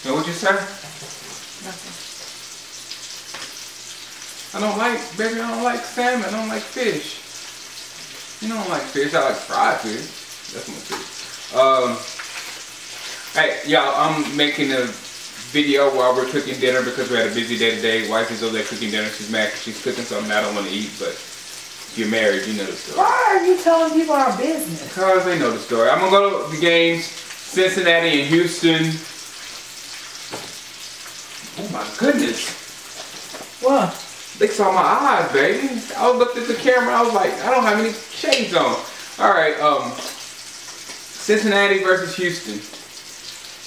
And what you say? Nothing. I don't like, baby, I don't like salmon. I don't like fish. You know I don't like fish. I like fried fish. That's my fish. Hey, y'all, I'm making a video while we're cooking dinner because we had a busy day today. Wifey's over there cooking dinner. She's mad because she's cooking something I don't want to eat, but if you're married, you know the story. Why are you telling people our business? Because they know the story. I'm going to go to the games, Cincinnati and Houston. Oh my goodness. What? They saw my eyes, baby. I looked at the camera, I was like, I don't have any shades on. Alright, Cincinnati versus Houston.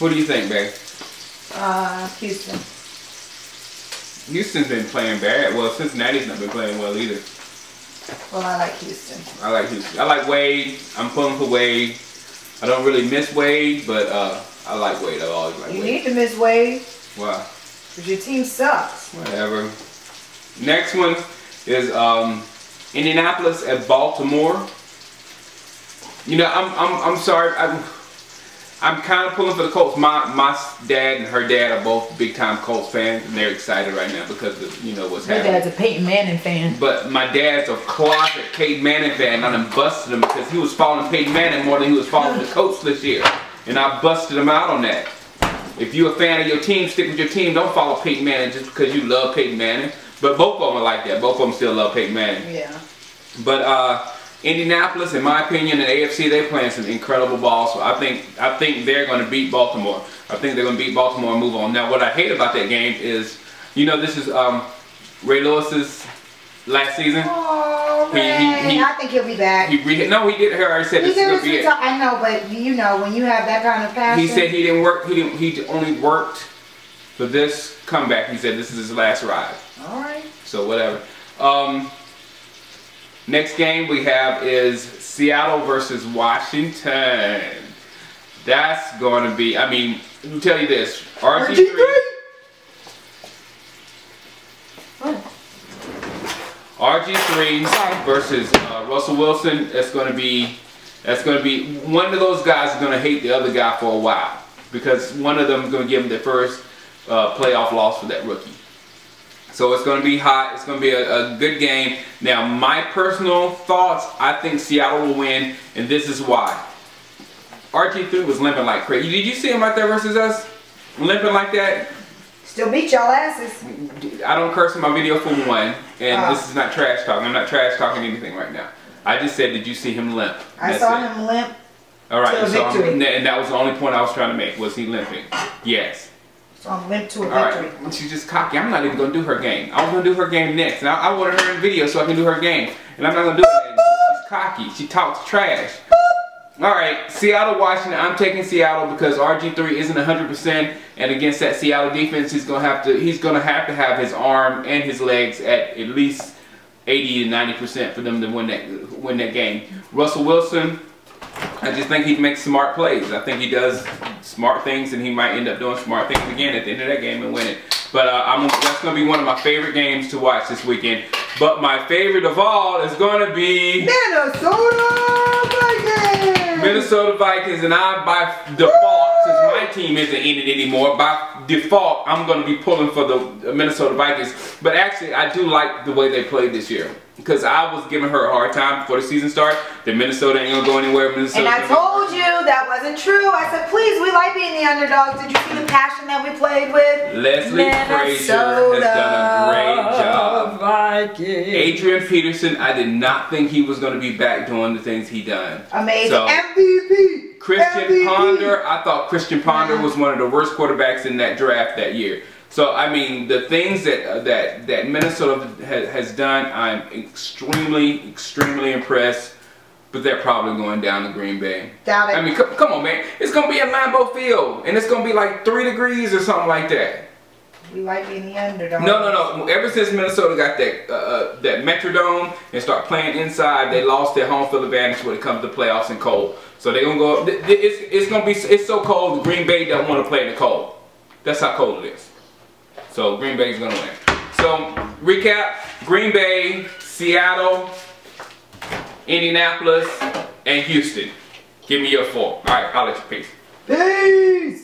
What do you think, babe? Houston. Houston's been playing bad. Well, Cincinnati's not been playing well either. Well, I like Houston. I like Houston. I like Wade. I'm pulling for Wade. I don't really miss Wade, but I like Wade. I always like Wade. You need to miss Wade. Why? Because your team sucks. Whatever. Next one is Indianapolis at Baltimore. You know, I'm sorry. I'm kind of pulling for the Colts. My dad and her dad are both big time Colts fans, and they're excited right now because of, you know, what's happening. My dad's a Peyton Manning fan. But my dad's a closet Peyton Manning fan, and I done busted him because he was following Peyton Manning more than he was following the Colts this year, and I busted him out on that. If you're a fan of your team, stick with your team. Don't follow Peyton Manning just because you love Peyton Manning. But both of them are like that. Both of them still love Peyton Manning. Yeah. But Indianapolis, in my opinion, in the AFC, they're playing some incredible ball. So I think they're going to beat Baltimore. I think they're going to beat Baltimore and move on. Now, what I hate about that game is, you know, this is Ray Lewis's last season. Oh, Ray. I think he'll be back. No, he did. He already said this is going to be it. I know, but you know, when you have that kind of passion. He said he didn't work. He only worked for this comeback. He said this is his last ride. All right. So whatever. Next game we have is Seattle versus Washington. That's going to be, I mean, let me tell you this. RG3. What? RG3 versus Russell Wilson. That's going to be one of those guys is going to hate the other guy for a while because one of them is going to give him their first playoff loss for that rookie. So it's going to be hot. It's going to be a good game. Now, my personal thoughts, I think Seattle will win, and this is why. RG3 was limping like crazy. Did you see him out there versus us? Limping like that? Still beat y'all asses. I don't curse in my video for one, and this is not trash talking. I'm not trash talking anything right now. I just said, did you see him limp? I saw him limp. All right, to a victory. And that was the only point I was trying to make. Was he limping? Yes. So I'm limp to a victory. Alright, she's just cocky. I'm not even going to do her game. I was going to do her game next. And I wanted her in video so I can do her game. And I'm not going to do it. She's cocky. She talks trash. Alright, Seattle, Washington. I'm taking Seattle because RG3 isn't 100%. And against that Seattle defense, he's going to have to have his arm and his legs at least 80 to 90% for them to win that game. Russell Wilson, I just think he makes smart plays. I think he does smart things, and he might end up doing smart things again at the end of that game and win it. But that's going to be one of my favorite games to watch this weekend. But my favorite of all is going to be Minnesota Vikings. Minnesota Vikings, and I, by default, since my team isn't in it anymore, by default, I'm going to be pulling for the Minnesota Vikings. But actually, I do like the way they played this year. Because I was giving her a hard time before the season started. That Minnesota ain't going to go anywhere. And I told you that wasn't true. I said, please, we like being the underdogs. Did you see the passion that we played with? Leslie Frazier has done a great job. Vikings. Adrian Peterson, I did not think he was going to be back doing the things he done. Amazing. So, MVP. Christian MVP. Ponder, I thought Christian Ponder was one of the worst quarterbacks in that draft that year. So, I mean, the things that Minnesota has done, I'm extremely, extremely impressed. But they're probably going down to Green Bay. Doubt it. I mean, come on, man. It's going to be at Lambeau Field. And it's going to be like 3 degrees or something like that. We like being the underdog. No. Ever since Minnesota got that Metrodome and start playing inside, they lost their home field advantage when it comes to playoffs and cold. So they're going to go, it's so cold, Green Bay doesn't want to play in the cold. That's how cold it is. So Green Bay's going to win. So recap, Green Bay, Seattle, Indianapolis, and Houston. Give me your 4. All right, I'll let you. Peace. Peace.